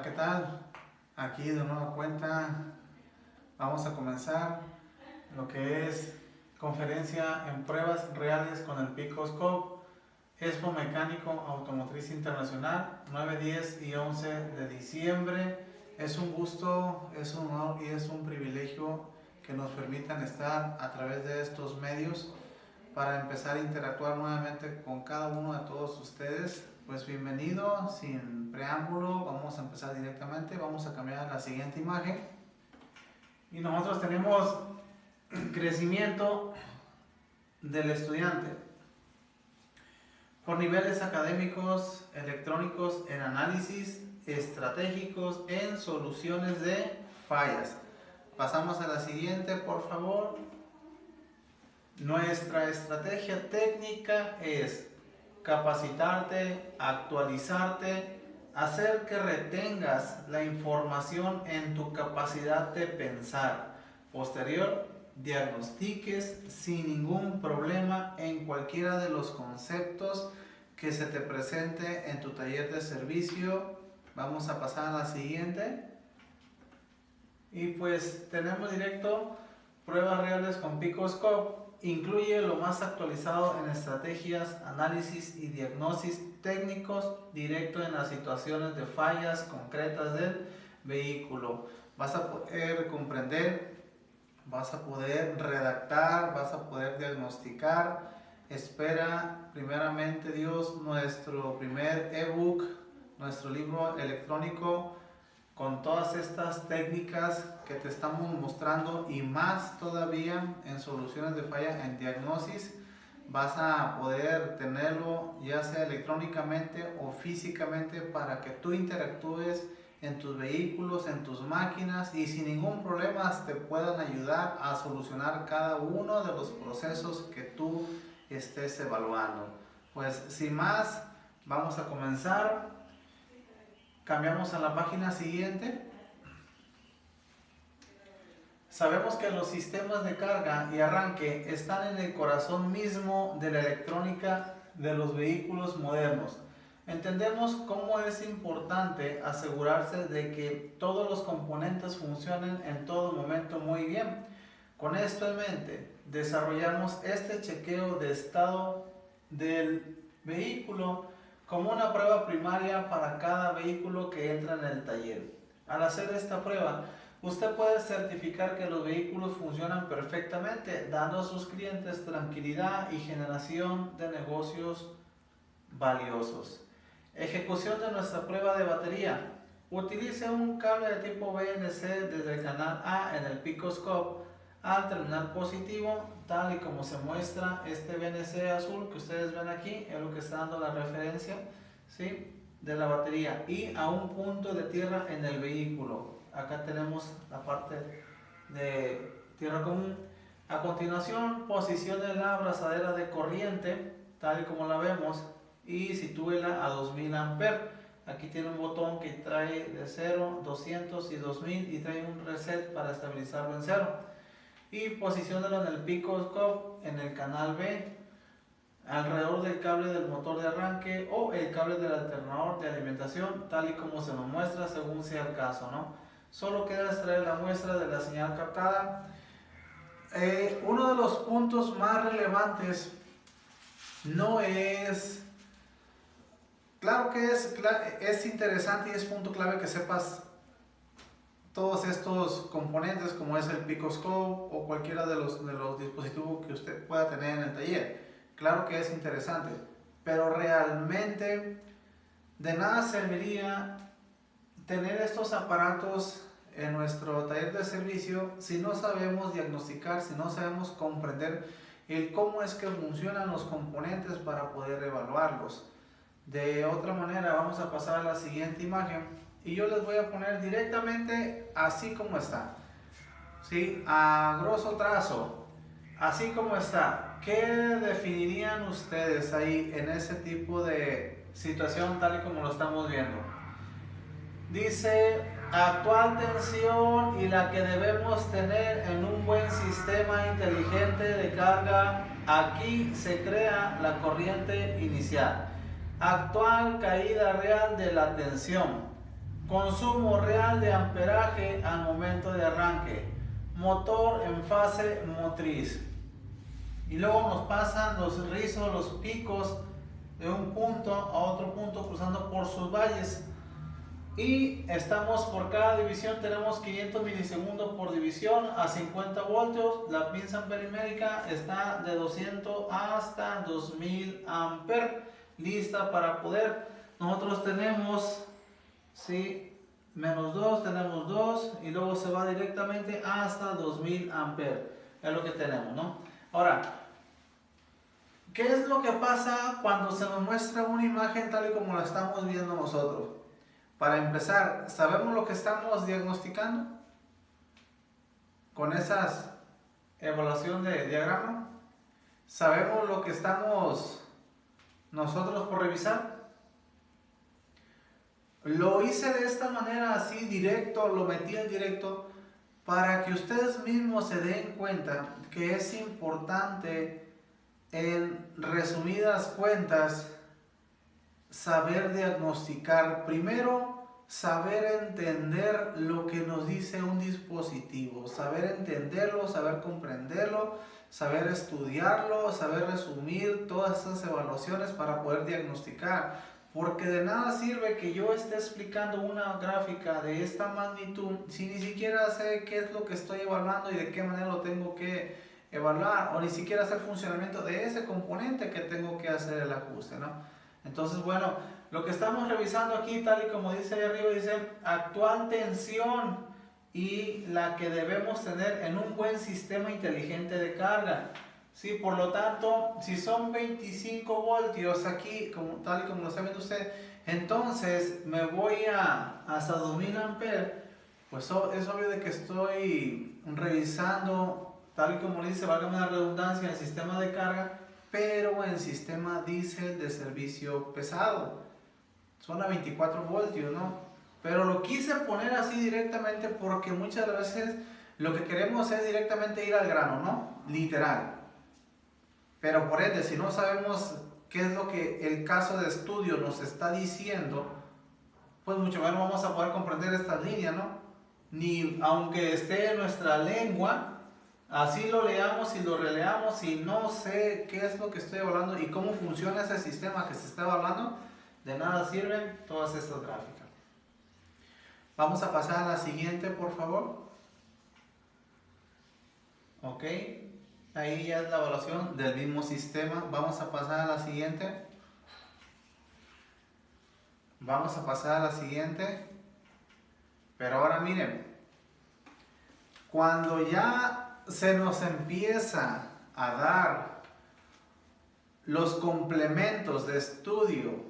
¿qué tal? Aquí de nueva cuenta vamos a comenzar lo que es conferencia en pruebas reales con el Picoscope, Expo Mecánico Automotriz Internacional, 9, 10 y 11 de diciembre. Es un gusto, es un honor y es un privilegio que nos permitan estar a través de estos medios para empezar a interactuar nuevamente con cada uno de todos ustedes. Pues bienvenido, sin preámbulo, vamos a empezar directamente, vamos a cambiar la siguiente imagen. Y nosotros tenemos crecimiento del estudiante por niveles académicos, electrónicos en análisis, estratégicos en soluciones de fallas. Pasamos a la siguiente, por favor. Nuestra estrategia técnica es capacitarte, actualizarte, hacer que retengas la información en tu capacidad de pensar. Posterior, diagnostiques sin ningún problema en cualquiera de los conceptos que se te presente en tu taller de servicio. Vamos a pasar a la siguiente. Y pues tenemos directo pruebas reales con Picoscope. Incluye lo más actualizado en estrategias, análisis y diagnóstics técnicos directo en las situaciones de fallas concretas del vehículo. Vas a poder comprender, vas a poder redactar, vas a poder diagnosticar. Espera primeramente Dios nuestro primer ebook, nuestro libro electrónico con todas estas técnicas que te estamos mostrando y más todavía en soluciones de falla en diagnosis. Vas a poder tenerlo ya sea electrónicamente o físicamente para que tú interactúes en tus vehículos, en tus máquinas y sin ningún problema te puedan ayudar a solucionar cada uno de los procesos que tú estés evaluando. Pues sin más, vamos a comenzar. Cambiamos a la página siguiente. Sabemos que los sistemas de carga y arranque están en el corazón mismo de la electrónica de los vehículos modernos. Entendemos cómo es importante asegurarse de que todos los componentes funcionen en todo momento muy bien. Con esto en mente, desarrollamos este chequeo de estado del vehículo como una prueba primaria para cada vehículo que entra en el taller. Al hacer esta prueba, usted puede certificar que los vehículos funcionan perfectamente, dando a sus clientes tranquilidad y generación de negocios valiosos. Ejecución de nuestra prueba de batería. Utilice un cable de tipo BNC desde el canal A en el Picoscope al terminal positivo, tal y como se muestra este BNC azul que ustedes ven aquí, es lo que está dando la referencia, ¿sí?, de la batería, y a un punto de tierra en el vehículo. Acá tenemos la parte de tierra común. A continuación, posicione la abrazadera de corriente, tal y como la vemos, y sitúela a 2000 amperes. Aquí tiene un botón que trae de 0, 200 y 2000 y trae un reset para estabilizarlo en 0. Y posiciónalo en el Picoscope en el canal B, alrededor del cable del motor de arranque o el cable del alternador de alimentación, tal y como se nos muestra según sea el caso, ¿no? Solo queda extraer la muestra de la señal captada. Uno de los puntos más relevantes no es... Claro que es interesante y es punto clave que sepas todos estos componentes como es el Picoscope o cualquiera de los dispositivos que usted pueda tener en el taller. Claro que es interesante, pero realmente de nada serviría tener estos aparatos en nuestro taller de servicio si no sabemos diagnosticar, si no sabemos comprender el cómo es que funcionan los componentes para poder evaluarlos. De otra manera, vamos a pasar a la siguiente imagen. Y yo les voy a poner directamente así como está, ¿sí? A grosso trazo, así como está. ¿Qué definirían ustedes ahí en ese tipo de situación tal y como lo estamos viendo? Dice, actual tensión y la que debemos tener en un buen sistema inteligente de carga. Aquí se crea la corriente inicial. Actual caída real de la tensión. Consumo real de amperaje al momento de arranque. Motor en fase motriz. Y luego nos pasan los rizos, los picos de un punto a otro punto cruzando por sus valles. Y estamos por cada división, tenemos 500 milisegundos por división a 50 voltios. La pinza amperimérica está de 200 hasta 2000 amperes, lista para poder. Nosotros tenemos, sí, menos 2, tenemos 2 y luego se va directamente hasta 2000 amperes. Es lo que tenemos, ¿no? Ahora, ¿qué es lo que pasa cuando se nos muestra una imagen tal y como la estamos viendo nosotros? Para empezar, ¿sabemos lo que estamos diagnosticando con esas evaluación de diagrama? ¿Sabemos lo que estamos nosotros por revisar? Lo hice de esta manera así directo, lo metí en directo para que ustedes mismos se den cuenta que es importante, en resumidas cuentas, saber diagnosticar. Primero, saber entender lo que nos dice un dispositivo, saber entenderlo, saber comprenderlo, saber estudiarlo, saber resumir todas esas evaluaciones para poder diagnosticar. Porque de nada sirve que yo esté explicando una gráfica de esta magnitud si ni siquiera sé qué es lo que estoy evaluando y de qué manera lo tengo que evaluar, o ni siquiera sé el funcionamiento de ese componente que tengo que hacer el ajuste, ¿no? Entonces, bueno, lo que estamos revisando aquí, tal y como dice ahí arriba, dice actual tensión y la que debemos tener en un buen sistema inteligente de carga. Sí, por lo tanto, si son 25 voltios aquí, tal y como lo está viendo usted, entonces me voy hasta 2000 amperes, pues es obvio de que estoy revisando, tal y como dice, valga una redundancia, el sistema de carga, pero en sistema diésel de servicio pesado. Son a 24 voltios, ¿no? Pero lo quise poner así directamente porque muchas veces lo que queremos es directamente ir al grano, ¿no? Literal. Pero por ende, si no sabemos qué es lo que el caso de estudio nos está diciendo, pues mucho menos vamos a poder comprender estas líneas, ¿no? Ni aunque esté en nuestra lengua, así lo leamos y lo releamos y no sé qué es lo que estoy evaluando y cómo funciona ese sistema que se está evaluando, de nada sirven todas estas gráficas. Vamos a pasar a la siguiente, por favor. Ok. Ahí ya es la evaluación del mismo sistema. Vamos a pasar a la siguiente. Vamos a pasar a la siguiente. Pero ahora miren, cuando ya se nos empieza a dar los complementos de estudio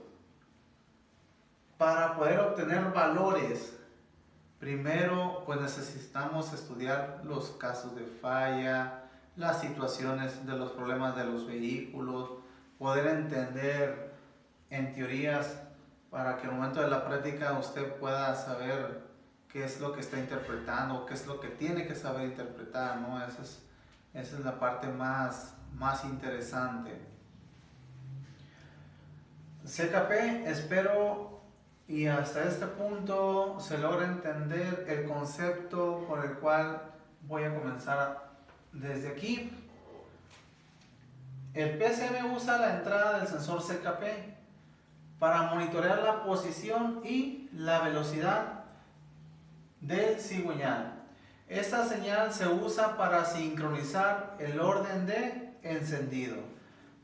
para poder obtener valores, primero pues necesitamos estudiar los casos de falla, las situaciones de los problemas de los vehículos, poder entender en teorías para que al momento de la práctica usted pueda saber qué es lo que está interpretando, qué es lo que tiene que saber interpretar, ¿no? Esa es la parte más interesante. CKP, espero y hasta este punto se logra entender el concepto por el cual voy a comenzar desde aquí. El PCM usa la entrada del sensor CKP para monitorear la posición y la velocidad del cigüeñal. Esta señal se usa para sincronizar el orden de encendido,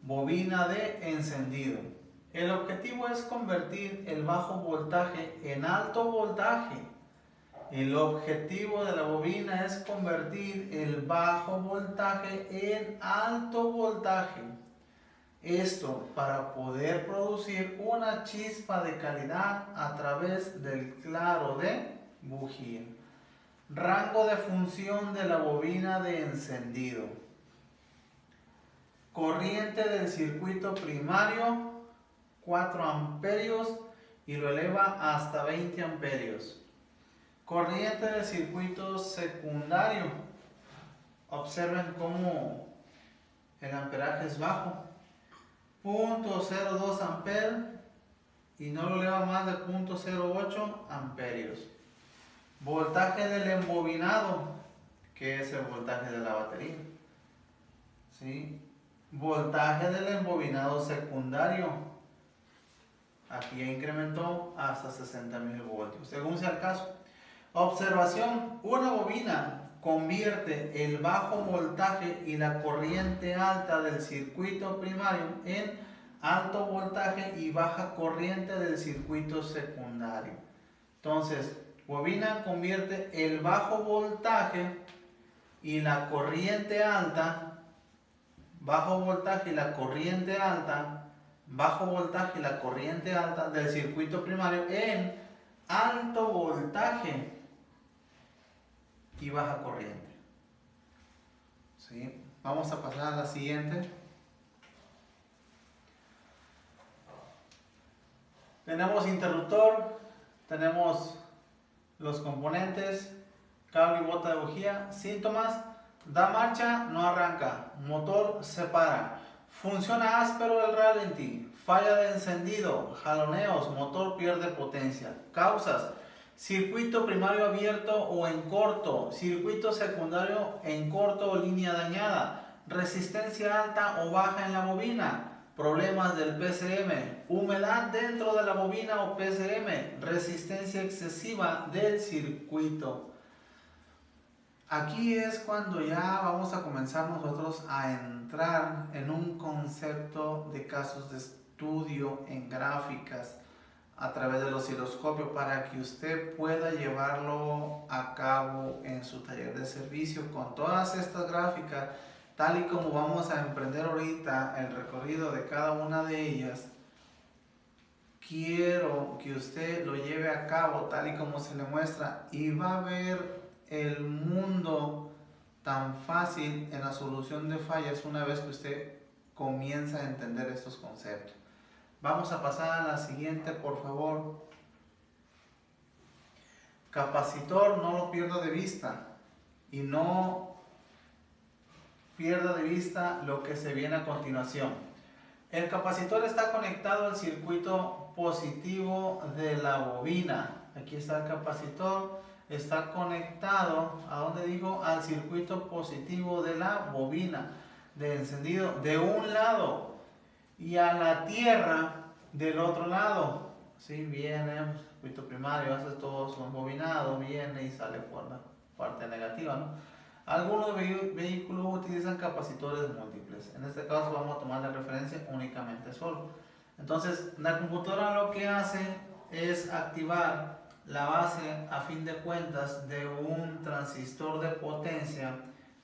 bobina de encendido. El objetivo es convertir el bajo voltaje en alto voltaje. El objetivo de la bobina es convertir el bajo voltaje en alto voltaje. Esto para poder producir una chispa de calidad a través del claro de bujía. Rango de función de la bobina de encendido. Corriente del circuito primario 4 amperios y lo eleva hasta 20 amperios. Corriente del circuito secundario. Observen cómo el amperaje es bajo. 0.02 amperes y no lo eleva más de 0.08 amperios. Voltaje del embobinado, que es el voltaje de la batería. ¿Sí? Voltaje del embobinado secundario. Aquí ya incrementó hasta 60.000 voltios, según sea el caso. Observación: una bobina convierte el bajo voltaje y la corriente alta del circuito primario en alto voltaje y baja corriente del circuito secundario. Entonces, bobina convierte el bajo voltaje y la corriente alta, bajo voltaje y la corriente alta, bajo voltaje y la corriente alta del circuito primario en alto voltaje y baja corriente. ¿Sí? Vamos a pasar a la siguiente. Tenemos interruptor, tenemos los componentes, cable y bota de bujía. Síntomas: da marcha, no arranca, motor se para, funciona áspero el ralentí, falla de encendido, jaloneos, motor pierde potencia. Causas: circuito primario abierto o en corto, circuito secundario en corto o línea dañada, resistencia alta o baja en la bobina, problemas del PCM, humedad dentro de la bobina o PCM, resistencia excesiva del circuito. Aquí es cuando ya vamos a comenzar nosotros a entrar en un concepto de casos de estudio en gráficas a través del osciloscopio para que usted pueda llevarlo a cabo en su taller de servicio con todas estas gráficas, tal y como vamos a emprender ahorita el recorrido de cada una de ellas. Quiero que usted lo lleve a cabo tal y como se le muestra y va a ver el mundo tan fácil en la solución de fallas una vez que usted comienza a entender estos conceptos. Vamos a pasar a la siguiente, por favor. Capacitor, no lo pierda de vista y no pierda de vista lo que se viene a continuación. El capacitor está conectado al circuito positivo de la bobina. Aquí está el capacitor, está conectado, ¿a dónde digo? Al circuito positivo de la bobina de encendido de un lado y a la tierra del otro lado. ¿Sí? Viene el circuito primario, hace todo su embobinado, viene y sale por la parte negativa, ¿no? Algunos vehículos utilizan capacitores múltiples. En este caso vamos a tomar la referencia únicamente solo. Entonces, la computadora lo que hace es activar la base, a fin de cuentas, de un transistor de potencia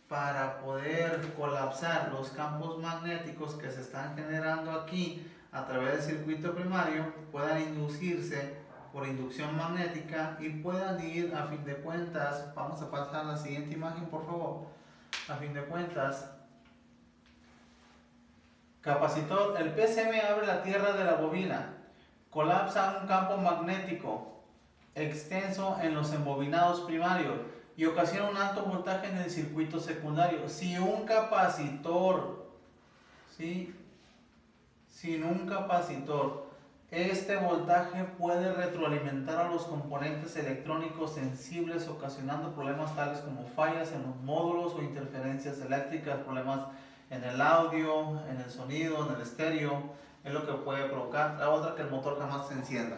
para poder colapsar los campos magnéticos que se están generando aquí a través del circuito primario, puedan inducirse por inducción magnética y puedan ir, a fin de cuentas, vamos a pasar a la siguiente imagen, por favor. A fin de cuentas, capacitor, el PCM abre la tierra de la bobina, colapsa un campo magnético extenso en los embobinados primarios y ocasiona un alto voltaje en el circuito secundario. Si un capacitor, ¿sí? Sin un capacitor, este voltaje puede retroalimentar a los componentes electrónicos sensibles, ocasionando problemas tales como fallas en los módulos o interferencias eléctricas, problemas en el audio, en el sonido, en el estéreo. Es lo que puede provocar. La otra, que el motor jamás se encienda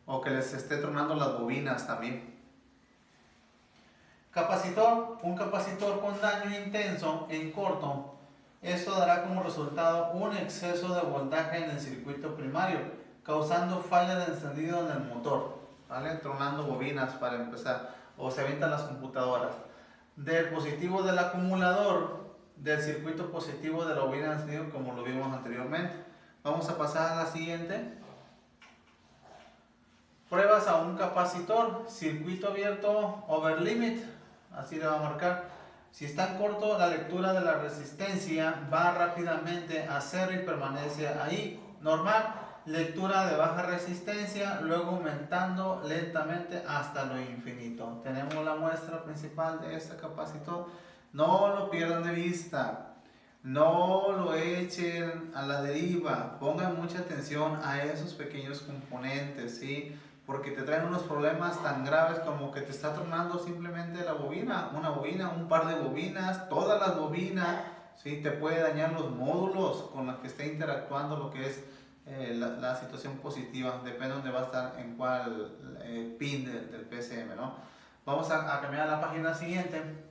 o que les esté tronando las bobinas también. Capacitor, un capacitor con daño intenso en corto. Esto dará como resultado un exceso de voltaje en el circuito primario, causando falla de encendido en el motor, ¿vale? Tronando bobinas para empezar, o se avientan las computadoras. Del positivo del acumulador, del circuito positivo de la bobina de encendido, como lo vimos anteriormente. Vamos a pasar a la siguiente. Pruebas a un capacitor, circuito abierto, over limit, así le va a marcar. Si está en corto, la lectura de la resistencia va rápidamente a cero y permanece ahí. Normal, lectura de baja resistencia, luego aumentando lentamente hasta lo infinito. Tenemos la muestra principal de este capacitor. No lo pierdan de vista. No lo echen a la deriva, pongan mucha atención a esos pequeños componentes, ¿sí? Porque te traen unos problemas tan graves como que te está tronando simplemente la bobina, una bobina, un par de bobinas, todas las bobinas, ¿sí? Te puede dañar los módulos con los que esté interactuando lo que es la situación positiva, depende de dónde va a estar, en cuál pin del PCM, ¿no? Vamos a cambiar a la página siguiente.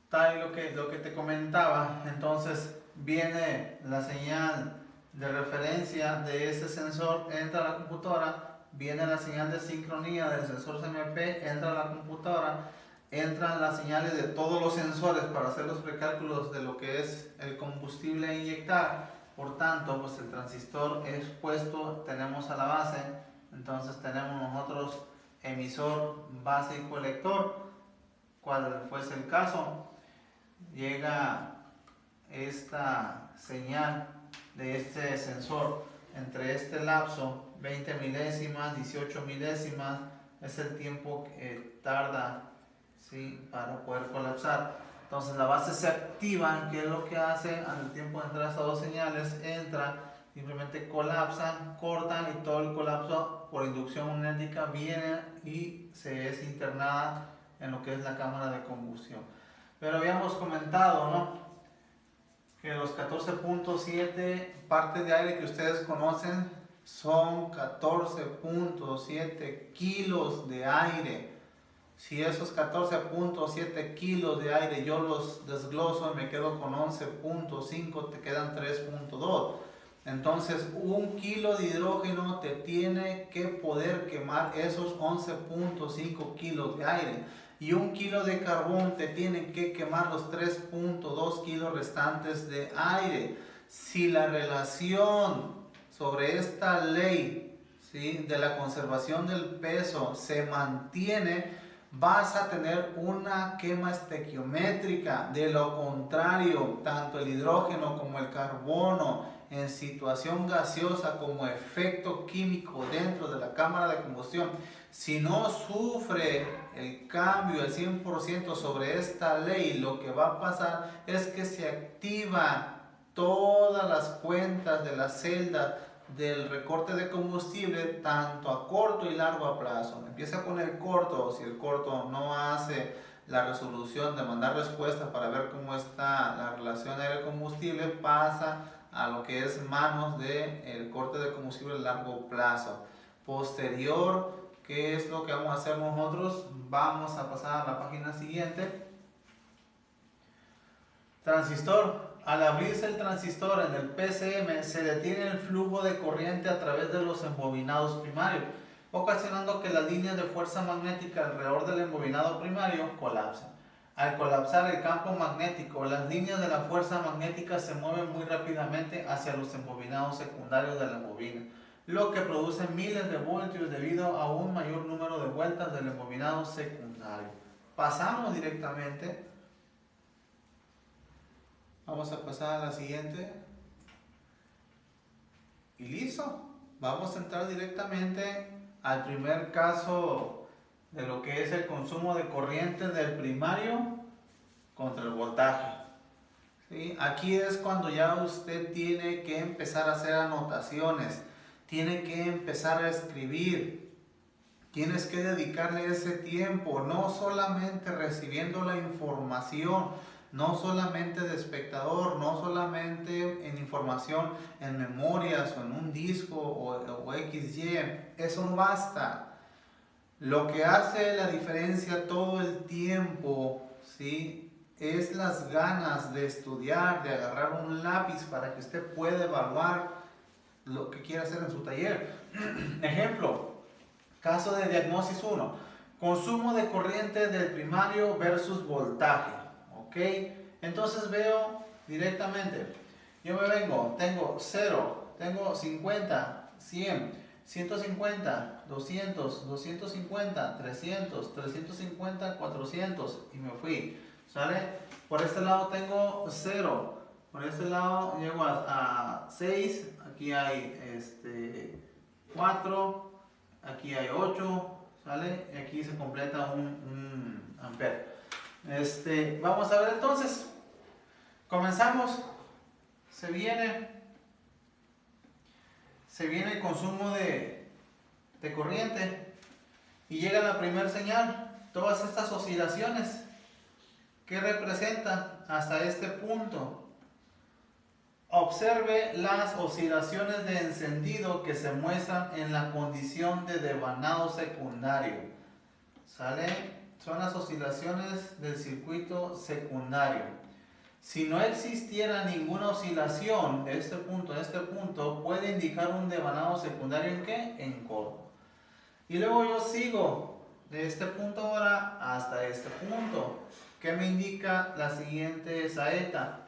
Tal lo que te comentaba, entonces viene la señal de referencia de este sensor, entra a la computadora, viene la señal de sincronía del sensor CMP, entra a la computadora, entran las señales de todos los sensores para hacer los precálculos de lo que es el combustible a inyectar. Por tanto, pues el transistor es puesto, tenemos a la base, entonces tenemos nosotros emisor, base y colector, cual fuese el caso. Llega esta señal de este sensor entre este lapso, 20 milésimas, 18 milésimas, es el tiempo que tarda, ¿sí?, para poder colapsar. Entonces la base se activa, que es lo que hace al tiempo de entrar estas dos señales, entra, simplemente colapsan, cortan y todo el colapso por inducción magnética viene y se es internada en lo que es la cámara de combustión. Pero habíamos comentado, ¿no?, que los 14.7 partes de aire que ustedes conocen son 14.7 kilos de aire. Si esos 14.7 kilos de aire yo los desgloso y me quedo con 11.5, te quedan 3.2. Entonces, 1 kilo de hidrógeno te tiene que poder quemar esos 11.5 kilos de aire. Y 1 kilo de carbón te tiene que quemar los 3.2 kilos restantes de aire. Si la relación sobre esta ley, ¿sí?, de la conservación del peso se mantiene, vas a tener una quema estequiométrica. De lo contrario, tanto el hidrógeno como el carbono en situación gaseosa como efecto químico dentro de la cámara de combustión, si no sufre el cambio al 100% sobre esta ley, lo que va a pasar es que se activan todas las cuentas de la celda del recorte de combustible, tanto a corto y largo plazo. Empieza con el corto, si el corto no hace la resolución de mandar respuesta para ver cómo está la relación aire-combustible, pasa a lo que es manos del corte de combustible a largo plazo. Posterior, ¿qué es lo que vamos a hacer nosotros? Vamos a pasar a la página siguiente. Transistor. Al abrirse el transistor en el PCM, se detiene el flujo de corriente a través de los embobinados primarios, ocasionando que las líneas de fuerza magnética alrededor del embobinado primario colapsen. Al colapsar el campo magnético, las líneas de la fuerza magnética se mueven muy rápidamente hacia los embobinados secundarios de la bobina, lo que produce miles de voltios debido a un mayor número de vueltas del embobinado secundario. Pasamos directamente. Vamos a pasar a la siguiente. Y listo. Vamos a entrar directamente al primer caso de lo que es el consumo de corriente del primario contra el voltaje. ¿Sí? Aquí es cuando ya usted tiene que empezar a hacer anotaciones, tiene que empezar a escribir, tienes que dedicarle ese tiempo, no solamente recibiendo la información, no solamente de espectador, no solamente en información en memorias o en un disco o XY, eso no basta. Lo que hace la diferencia todo el tiempo, ¿sí?, es las ganas de estudiar, de agarrar un lápiz para que usted pueda evaluar lo que quiere hacer en su taller. Ejemplo, caso de diagnosis 1, consumo de corriente del primario versus voltaje. ¿Ok? Entonces veo directamente, yo me vengo, tengo 0, tengo 50, 100, 150, 200, 250, 300, 350, 400 y me fui. ¿Sale? Por este lado tengo 0, por este lado llego a 6, aquí hay 4, aquí hay 8, ¿sale? Y aquí se completa un ampere. Vamos a ver entonces. Comenzamos. Se viene el consumo de corriente y llega la primera señal. Todas estas oscilaciones que representan hasta este punto. Observe las oscilaciones de encendido que se muestran en la condición de devanado secundario. ¿Sale? Son las oscilaciones del circuito secundario. Si no existiera ninguna oscilación de este punto a este punto, puede indicar un devanado secundario ¿en qué? En corto. Y luego yo sigo de este punto ahora hasta este punto, que me indica la siguiente saeta.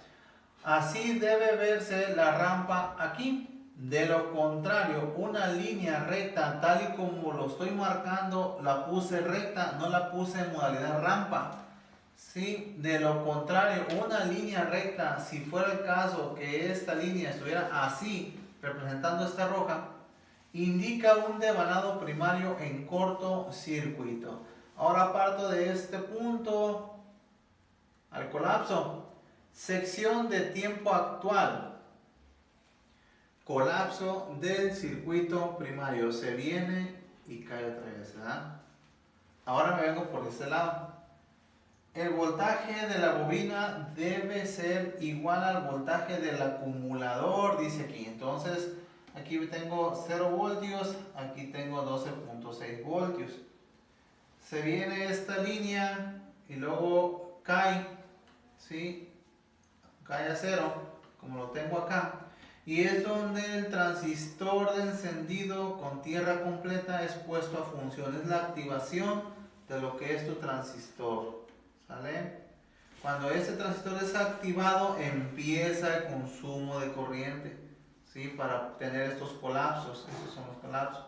Así debe verse la rampa aquí. De lo contrario, una línea recta, tal y como lo estoy marcando, la puse recta, no la puse en modalidad rampa. Sí, de lo contrario, una línea recta, si fuera el caso que esta línea estuviera así, representando esta roja, indica un devanado primario en corto circuito. Ahora parto de este punto al colapso. Sección de tiempo actual. Colapso del circuito primario. Se viene y cae otra vez, ¿verdad? Ahora me vengo por este lado. El voltaje de la bobina debe ser igual al voltaje del acumulador, dice aquí. Entonces, aquí tengo 0 voltios, aquí tengo 12.6 voltios. Se viene esta línea y luego cae, ¿sí? Cae a 0, como lo tengo acá. Y es donde el transistor de encendido con tierra completa es puesto a función. Es la activación de lo que es tu transistor. ¿Sale? Cuando este transistor es activado, empieza el consumo de corriente, ¿sí? Para obtener estos colapsos. Estos son los colapsos.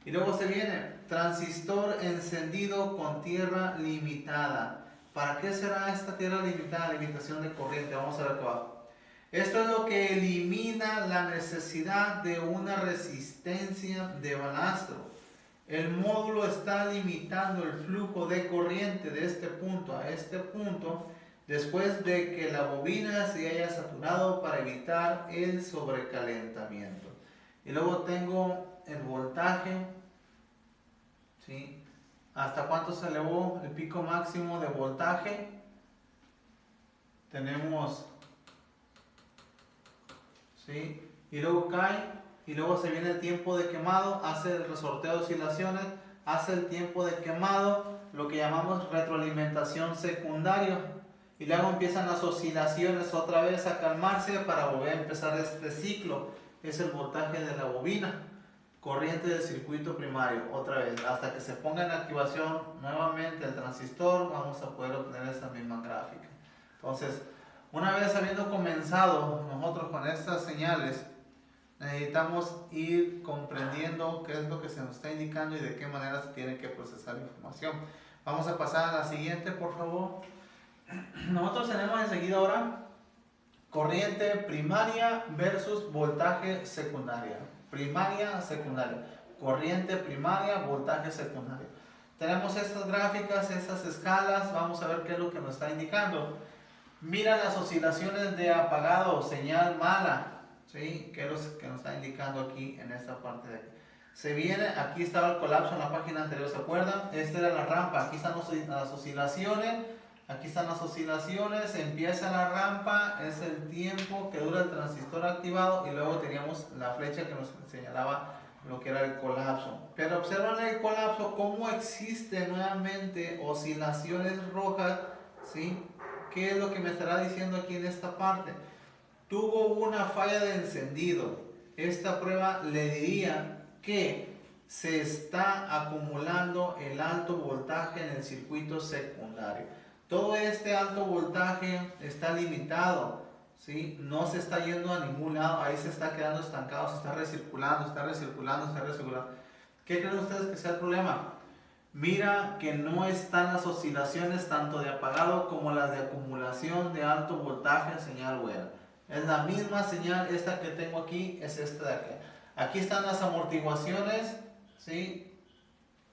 Y luego se viene transistor encendido con tierra limitada. ¿Para qué será esta tierra limitada? Limitación de corriente. Vamos a ver acá abajo. Esto es lo que elimina la necesidad de una resistencia de balastro. El módulo está limitando el flujo de corriente de este punto a este punto después de que la bobina se haya saturado para evitar el sobrecalentamiento. Y luego tengo el voltaje, ¿sí? ¿Hasta cuánto se elevó el pico máximo de voltaje? Tenemos, ¿sí? Y luego cae. Y luego se viene el tiempo de quemado, hace el resorteo de oscilaciones, hace el tiempo de quemado, lo que llamamos retroalimentación secundaria. Y luego empiezan las oscilaciones otra vez a calmarse para volver a empezar este ciclo. Es el voltaje de la bobina, corriente del circuito primario, otra vez. Hasta que se ponga en activación nuevamente el transistor, vamos a poder obtener esa misma gráfica. Entonces, una vez habiendo comenzado nosotros con estas señales, necesitamos ir comprendiendo qué es lo que se nos está indicando y de qué manera se tiene que procesar la información. Vamos a pasar a la siguiente, por favor. Nosotros tenemos enseguida ahora corriente primaria versus voltaje secundaria. Primaria, secundaria. Corriente primaria, voltaje secundario. Tenemos estas gráficas, estas escalas. Vamos a ver qué es lo que nos está indicando. Mira las oscilaciones de apagado, señal mala. ¿Sí? ¿Qué es lo que nos está indicando aquí en esta parte de aquí? Se viene, aquí estaba el colapso en la página anterior, ¿se acuerdan? Esta era la rampa, aquí están las oscilaciones, aquí están las oscilaciones, empieza la rampa, es el tiempo que dura el transistor activado y luego teníamos la flecha que nos señalaba lo que era el colapso. Pero observan el colapso, cómo existe nuevamente oscilaciones rojas, ¿sí? ¿Qué es lo que me estará diciendo aquí en esta parte? Tuvo una falla de encendido. Esta prueba le diría que se está acumulando el alto voltaje en el circuito secundario. Todo este alto voltaje está limitado, ¿sí? No se está yendo a ningún lado, ahí se está quedando estancado, se está recirculando, está recirculando, está recirculando. ¿Qué creen ustedes que sea el problema? Mira que no están las oscilaciones tanto de apagado como las de acumulación de alto voltaje en señal buena. Es la misma señal, esta que tengo aquí es esta de aquí. Aquí están las amortiguaciones, ¿sí?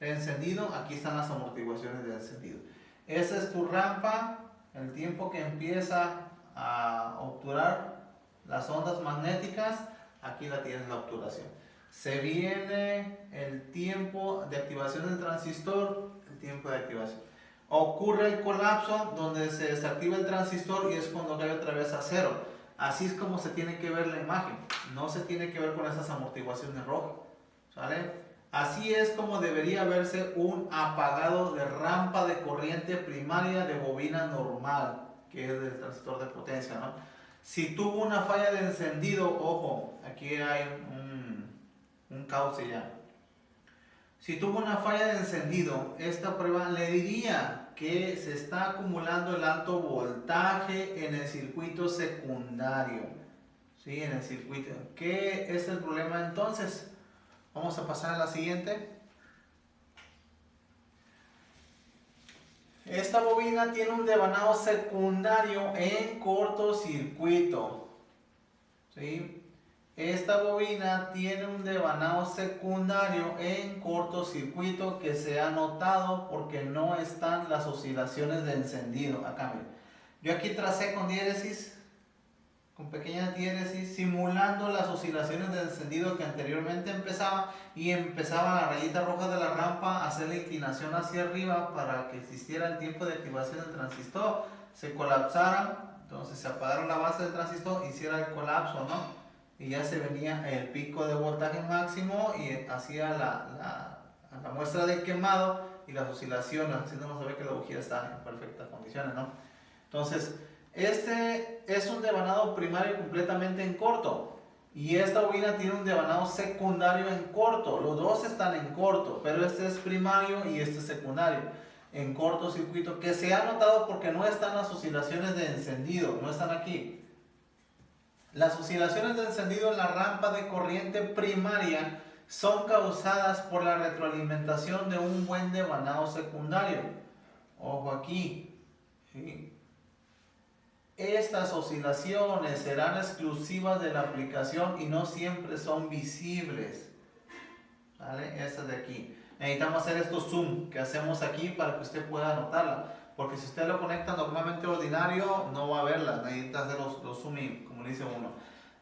De encendido, aquí están las amortiguaciones de encendido. Esa es tu rampa, el tiempo que empieza a obturar las ondas magnéticas, aquí la tienes la obturación. Se viene el tiempo de activación del transistor, el tiempo de activación. Ocurre el colapso donde se desactiva el transistor y es cuando cae otra vez a cero. Así es como se tiene que ver la imagen, no se tiene que ver con esas amortiguaciones rojas, ¿sale? Así es como debería verse un apagado de rampa de corriente primaria de bobina normal, que es del transistor de potencia, ¿no? Si tuvo una falla de encendido, ojo, aquí hay un cauce ya. Si tuvo una falla de encendido, esta prueba le diría que se está acumulando el alto voltaje en el circuito secundario. ¿Sí? En el circuito. ¿Qué es el problema entonces? Vamos a pasar a la siguiente. Esta bobina tiene un devanado secundario en cortocircuito. ¿Sí? Esta bobina tiene un devanado secundario en cortocircuito que se ha notado porque no están las oscilaciones de encendido. Acá miren. Yo aquí tracé con diéresis, con pequeñas diéresis, simulando las oscilaciones de encendido que anteriormente empezaba, y empezaba la rayita roja de la rampa a hacer la inclinación hacia arriba para que existiera el tiempo de activación del transistor, se colapsara, entonces se apagara la base del transistor, hiciera el colapso, ¿no? Y ya se venía el pico de voltaje máximo y hacía la muestra de quemado y las oscilaciones, haciéndonos saber que la bujía está en perfectas condiciones, ¿no? Entonces, este es un devanado primario completamente en corto y esta bobina tiene un devanado secundario en corto. Los dos están en corto, pero este es primario y este es secundario en cortocircuito, que se ha notado porque no están las oscilaciones de encendido, no están aquí. Las oscilaciones de encendido en la rampa de corriente primaria son causadas por la retroalimentación de un buen devanado secundario. Ojo aquí, ¿sí? Estas oscilaciones serán exclusivas de la aplicación y no siempre son visibles. ¿Vale? Estas de aquí. Necesitamos hacer estos zoom que hacemos aquí para que usted pueda anotarla. Porque si usted lo conecta normalmente ordinario, no va a verlas. Necesita hacer los zoom in, como le dice uno.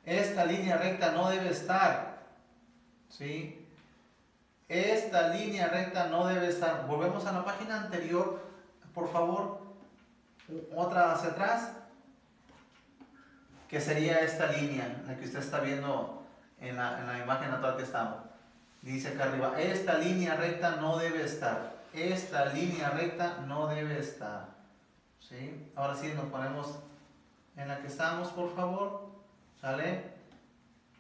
Esta línea recta no debe estar. ¿Sí? Esta línea recta no debe estar. Volvemos a la página anterior, por favor. Otra hacia atrás. Que sería esta línea, la que usted está viendo en la imagen actual que estamos. Dice acá arriba, esta línea recta no debe estar. Esta línea recta no debe estar. ¿Sí? Ahora sí nos ponemos en la que estamos, por favor. ¿Sale?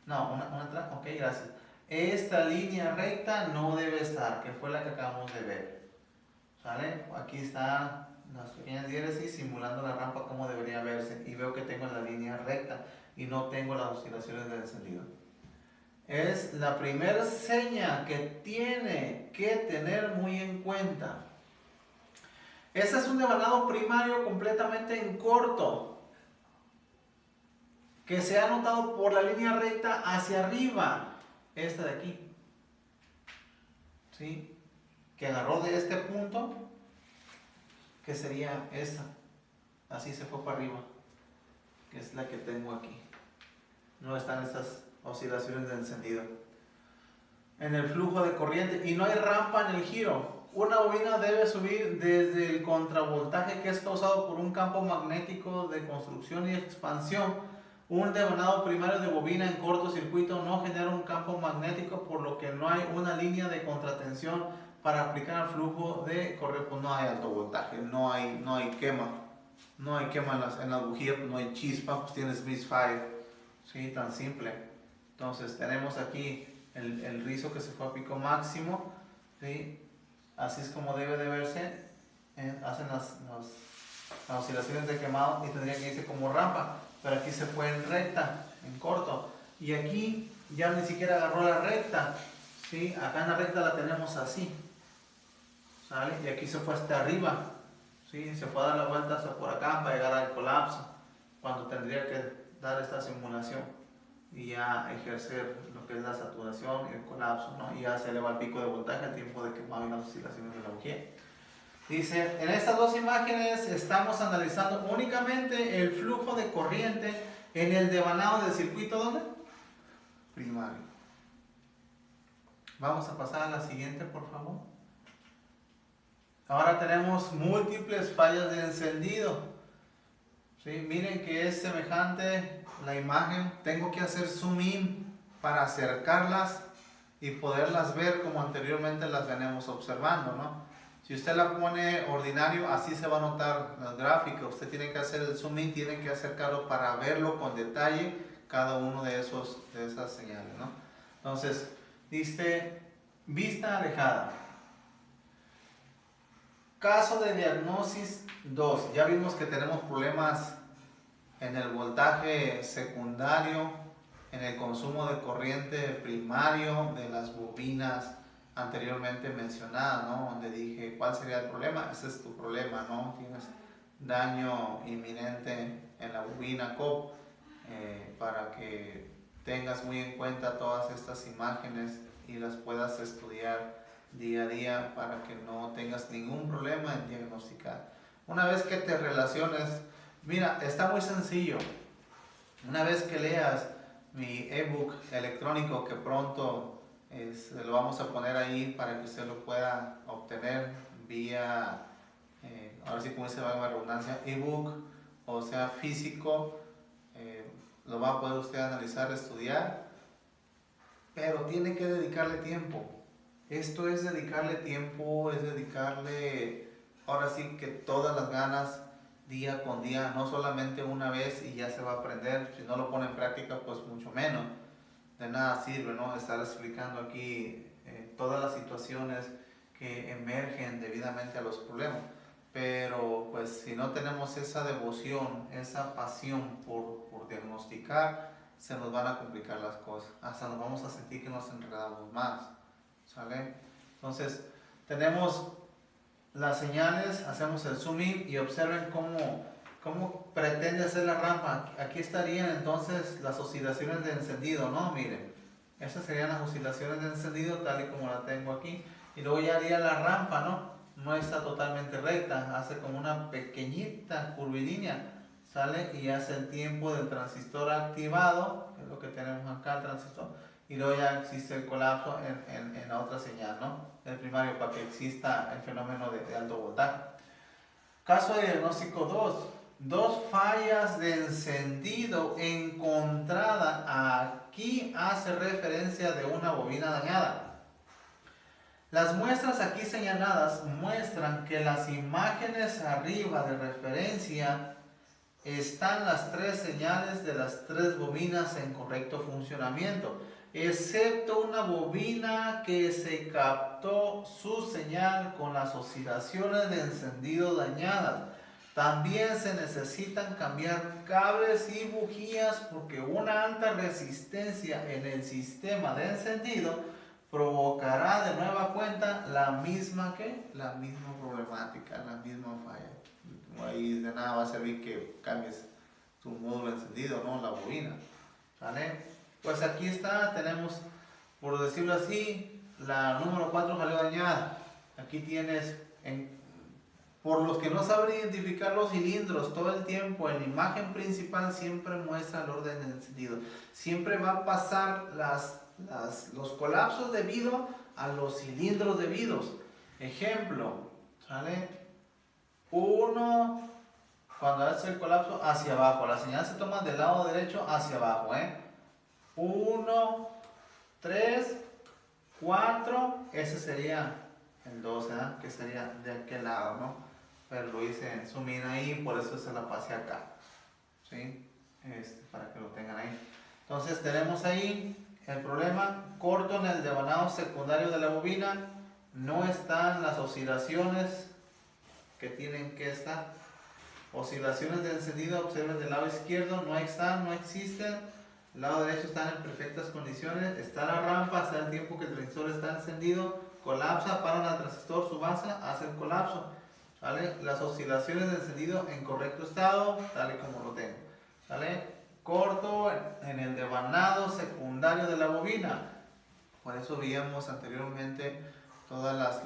No, una atrás. Ok, gracias. Esta línea recta no debe estar, que fue la que acabamos de ver. ¿Sale? Aquí está las pequeñas diéresis simulando la rampa como debería verse, y veo que tengo la línea recta y no tengo las oscilaciones del encendido. Es la primera seña que tiene que tener muy en cuenta. Este es un devanado primario completamente en corto, que se ha notado por la línea recta hacia arriba, esta de aquí, ¿sí? Que agarró de este punto, que sería esta, así se fue para arriba, que es la que tengo aquí. No están estas oscilaciones de encendido en el flujo de corriente y no hay rampa en el giro. Una bobina debe subir desde el contravoltaje que es causado por un campo magnético de construcción y expansión. Un devanado primario de bobina en cortocircuito no genera un campo magnético, por lo que no hay una línea de contratensión para aplicar el flujo de corriente. Pues no hay alto voltaje, no hay quema. No hay quema en la bujía, pues no hay chispa, pues tienes misfire. Sí, tan simple. Entonces tenemos aquí el rizo que se fue a pico máximo, ¿sí? Así es como debe de verse. Hacen las oscilaciones de quemado y tendría que irse como rampa, pero aquí se fue en recta, en corto, y aquí ya ni siquiera agarró la recta, ¿sí? Acá en la recta la tenemos así, ¿sale? Y aquí se fue hasta arriba, ¿sí? Se fue a dar la vuelta hasta por acá para llegar al colapso, cuando tendría que dar esta simulación y ya ejercer lo que es la saturación y el colapso, ¿no? Y ya se eleva el pico de voltaje, el tiempo de quemado y las oscilaciones de la bujía. Dice, en estas dos imágenes estamos analizando únicamente el flujo de corriente en el devanado del circuito, ¿dónde? Primario. Vamos a pasar a la siguiente, por favor. Ahora tenemos múltiples fallas de encendido. ¿Sí? Miren que es semejante la imagen. Tengo que hacer zoom in para acercarlas y poderlas ver como anteriormente las venimos observando, ¿no? Si usted la pone ordinario, así se va a notar la gráfica. Usted tiene que hacer el zoom in, tiene que acercarlo para verlo con detalle cada uno de esas señales, ¿no? Entonces, dice vista alejada. Caso de diagnosis 2. Ya vimos que tenemos problemas en el voltaje secundario, en el consumo de corriente primario de las bobinas anteriormente mencionadas, ¿no? Donde dije, ¿cuál sería el problema? Ese es tu problema, ¿no? Tienes daño inminente en la bobina COP, para que tengas muy en cuenta todas estas imágenes y las puedas estudiar día a día para que no tengas ningún problema en diagnosticar. Una vez que te relaciones, mira, está muy sencillo. Una vez que leas mi ebook electrónico, que pronto lo vamos a poner ahí para que usted lo pueda obtener vía, ahora sí como dice la redundancia, ebook, o sea físico, lo va a poder usted analizar, estudiar, pero tiene que dedicarle tiempo. Esto es dedicarle tiempo, es dedicarle ahora sí que todas las ganas, día con día, no solamente una vez y ya se va a aprender. Si no lo pone en práctica, pues mucho menos. De nada sirve, ¿no? Estar explicando aquí todas las situaciones que emergen debidamente a los problemas. Pero pues si no tenemos esa devoción, esa pasión por diagnosticar, se nos van a complicar las cosas. Hasta nos vamos a sentir que nos enredamos más. ¿Sale? Entonces, tenemos las señales, hacemos el zoom in y observen cómo pretende hacer la rampa. Aquí estarían entonces las oscilaciones de encendido, ¿no? Miren, esas serían las oscilaciones de encendido tal y como la tengo aquí. Y luego ya haría la rampa, ¿no? No está totalmente recta, hace como una pequeñita curvilínea, ¿sale? Y hace el tiempo del transistor activado, que es lo que tenemos acá, el transistor. Y luego ya existe el colapso en la otra señal, ¿no? El primario, para que exista el fenómeno de alto voltaje. Caso de diagnóstico 2. Dos fallas de encendido encontrada. Aquí hace referencia de una bobina dañada. Las muestras aquí señaladas muestran que las imágenes arriba de referencia están las tres señales de las tres bobinas en correcto funcionamiento, excepto una bobina que se captó su señal con las oscilaciones de encendido dañadas. También se necesitan cambiar cables y bujías porque una alta resistencia en el sistema de encendido provocará de nueva cuenta la misma problemática, la misma falla. Ahí de nada va a servir que cambies tu módulo encendido, ¿no? La bobina, ¿vale? Pues aquí está, tenemos, por decirlo así, la número 4 salió dañada. Aquí tienes, por los que no saben identificar los cilindros todo el tiempo, en la imagen principal siempre muestra el orden de encendido. Siempre va a pasar los colapsos debido a los cilindros debidos. Ejemplo, ¿sale? 1, cuando hace el colapso, hacia abajo. La señal se toma del lado derecho hacia abajo, 1, 3, 4, ese sería el 2, que sería de aquel lado, ¿no? Pero lo hice en zoom in ahí, por eso se la pasé acá, ¿sí? Para que lo tengan ahí. Entonces tenemos ahí el problema, corto en el devanado secundario de la bobina, no están las oscilaciones que tienen que estar. Oscilaciones de encendido, observen del lado izquierdo, no están, no existen. El lado derecho están en perfectas condiciones. Está la rampa, está el tiempo que el transistor está encendido, colapsa, paran al transistor, su base, hace el colapso. ¿Vale? Las oscilaciones de encendido en correcto estado, tal y como lo tengo. ¿Vale? Corto en el devanado secundario de la bobina. Por eso veíamos anteriormente todas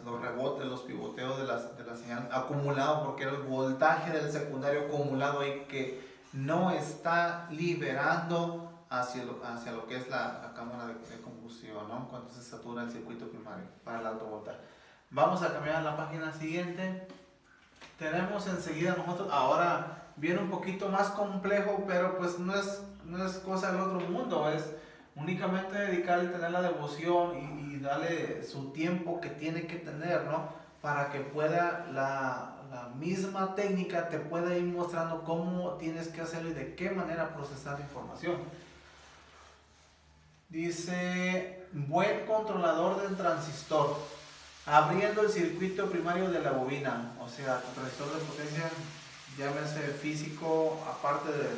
los rebotes, los pivoteos de la señal acumulado, porque el voltaje del secundario acumulado ahí que no está liberando hacia lo que es la cámara de combustión, ¿no? Cuando se satura el circuito primario para el alto voltaje. Vamos a cambiar a la página siguiente. Tenemos enseguida nosotros, ahora viene un poquito más complejo, pero pues no es cosa del otro mundo, es únicamente dedicarle, tener la devoción y darle su tiempo que tiene que tener, ¿no? Para que pueda la misma técnica te pueda ir mostrando cómo tienes que hacerlo y de qué manera procesar la información. Dice, buen controlador del transistor, abriendo el circuito primario de la bobina, o sea, tu transistor de potencia, llámese físico, aparte del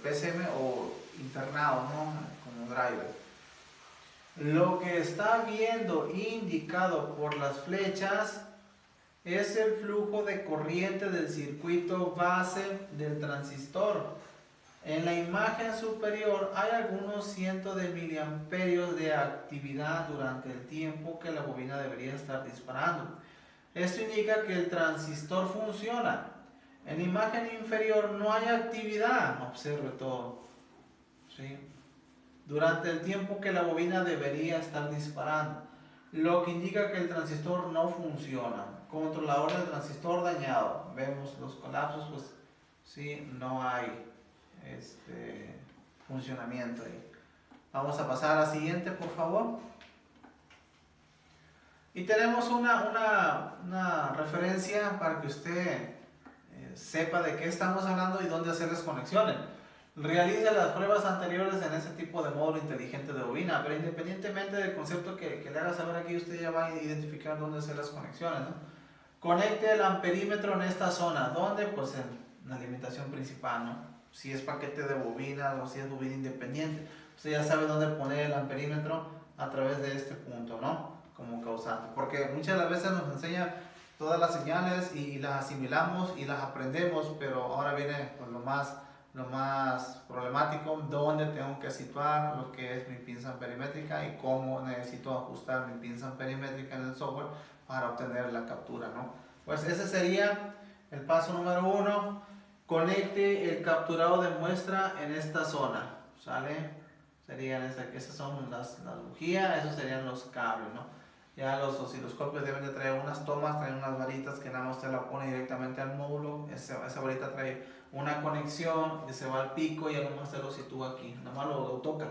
PCM o internado, ¿no? Como driver. Lo que está viendo indicado por las flechas es el flujo de corriente del circuito base del transistor. En la imagen superior hay algunos cientos de miliamperios de actividad durante el tiempo que la bobina debería estar disparando. Esto indica que el transistor funciona. En la imagen inferior no hay actividad, observe todo, ¿sí? Durante el tiempo que la bobina debería estar disparando, lo que indica que el transistor no funciona. Controlador del transistor dañado. Vemos los colapsos, pues sí, no hay funcionamiento ahí. Vamos a pasar a la siguiente, por favor. Y tenemos una referencia para que usted sepa de qué estamos hablando y dónde hacer las conexiones. Realice las pruebas anteriores en ese tipo de módulo inteligente de bobina, pero independientemente del concepto que le haga saber aquí, usted ya va a identificar dónde hacer las conexiones, ¿no? Conecte el amperímetro en esta zona. ¿Dónde? Pues en la alimentación principal, ¿no? Si es paquete de bobina o si es bobina independiente, usted ya sabe dónde poner el amperímetro a través de este punto, ¿no? Como causante, porque muchas de las veces nos enseña todas las señales y las asimilamos y las aprendemos, pero ahora viene pues, lo más problemático, dónde tengo que situar lo que es mi pinza amperimétrica y cómo necesito ajustar mi pinza amperimétrica en el software para obtener la captura, ¿no? Pues ese sería el paso número 1. Conecte el capturado de muestra en esta zona, ¿sale? Serían esas son las bujías, esos serían los cables, ¿no? Ya los osciloscopios deben de traer unas tomas, traen unas varitas que nada más usted la pone directamente al módulo. Esa varita trae una conexión que se va al pico y a lo mejor se lo sitúa aquí. Nada más lo toca.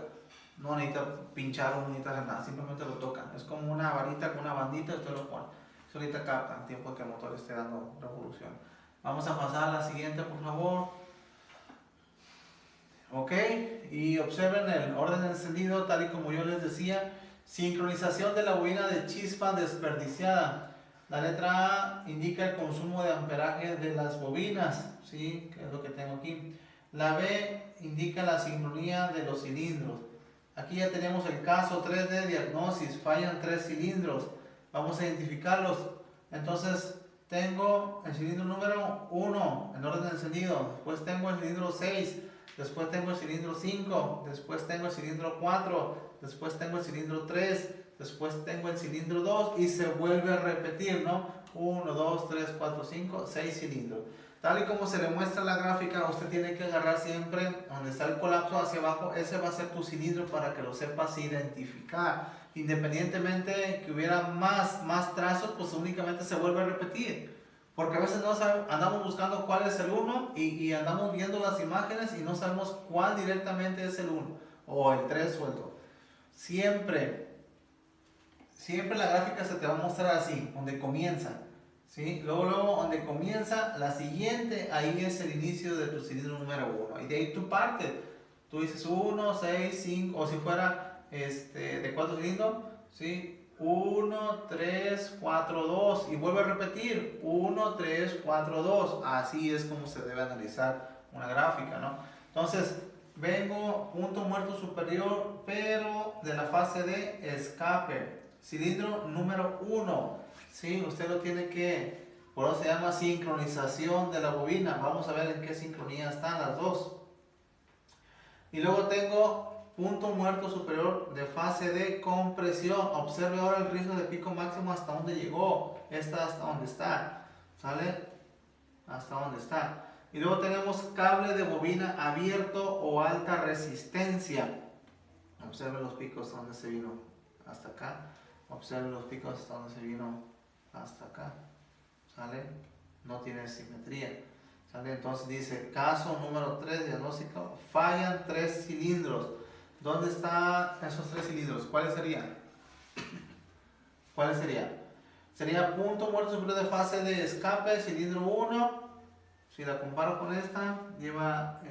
No necesita pinchar o no necesita hacer nada, simplemente lo toca. Es como una varita con una bandita y usted lo pone. Eso ahorita capta el tiempo que el motor esté dando revolución. Vamos a pasar a la siguiente, por favor. Ok, y observen el orden de encendido, tal y como yo les decía. Sincronización de la bobina de chispa desperdiciada. La letra A indica el consumo de amperaje de las bobinas, ¿sí? Que es lo que tengo aquí. La B indica la sincronía de los cilindros. Aquí ya tenemos el caso 3 de diagnosis, fallan 3 cilindros. Vamos a identificarlos. Entonces tengo el cilindro número 1 en orden de encendido. Después tengo el cilindro 6. Después tengo el cilindro 5, después tengo el cilindro 4, después tengo el cilindro 3, después tengo el cilindro 2 y se vuelve a repetir, ¿no? 1, 2, 3, 4, 5, 6 cilindros. Tal y como se le muestra la gráfica, usted tiene que agarrar siempre donde está el colapso hacia abajo, ese va a ser tu cilindro para que lo sepas identificar. Independientemente que hubiera más trazos, pues únicamente se vuelve a repetir. Porque a veces no andamos buscando cuál es el 1 y andamos viendo las imágenes y no sabemos cuál directamente es el 1 o el 3 o el 2. Siempre la gráfica se te va a mostrar así, donde comienza, ¿sí? Luego donde comienza la siguiente, ahí es el inicio de tu cilindro número 1. Y de ahí tú partes. Tú dices 1, 6, 5, o si fuera de 4 cilindros, ¿sí? 1, 3, 4, 2 y vuelve a repetir 1, 3, 4, 2. Así es como se debe analizar una gráfica, ¿no? Entonces vengo punto muerto superior, pero de la fase de escape, cilindro número 1, ¿sí? Usted lo tiene que, por eso se llama sincronización de la bobina. Vamos a ver en qué sincronía están las dos. Y luego tengo punto muerto superior de fase de compresión. Observe ahora el riesgo de pico máximo hasta dónde llegó. Esta hasta dónde está. ¿Sale? Hasta dónde está. Y luego tenemos cable de bobina abierto o alta resistencia. Observe los picos donde se vino hasta acá. Observe los picos hasta donde se vino hasta acá. ¿Sale? No tiene simetría. ¿Sale? Entonces dice, caso número 3, diagnóstico, fallan 3 cilindros. ¿Dónde están esos 3 cilindros? ¿Cuáles serían? ¿Cuáles serían? Sería punto muerto superior de fase de escape, cilindro 1. Si la comparo con esta, lleva